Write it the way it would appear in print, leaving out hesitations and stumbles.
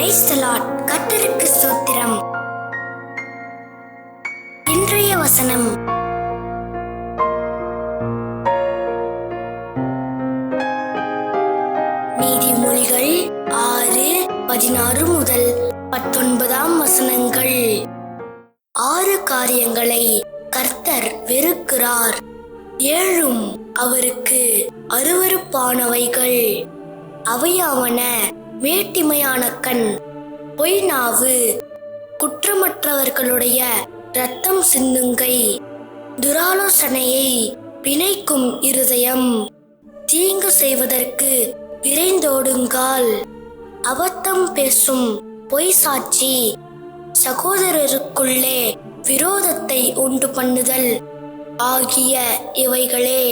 Praise the Lord. கர்த்தருக்கு ஸ்தோத்திரம். இன்றைய வசனம் நீதிமொழிகள் 6:16 முதல் 19 வசனங்கள். 6 காரியங்களை கர்த்தர் வெறுக்கிறார், 7 அவருக்கு அருவருப்பானவைகள். அவையாவன மேட்டிமையான கண், பொய் நாவு, குற்றமற்றவர்களுடைய இரத்தம் சிந்துங்கை, துராலோசனையை பிணைக்கும் இருதயம், தீங்கு செய்வதற்கு விரைந்தோடுங்கால், அபத்தம் பேசும் பொய் சாட்சி, சகோதரருக்குள்ளே விரோதத்தை உண்டு பண்ணுதல் ஆகிய இவைகளே.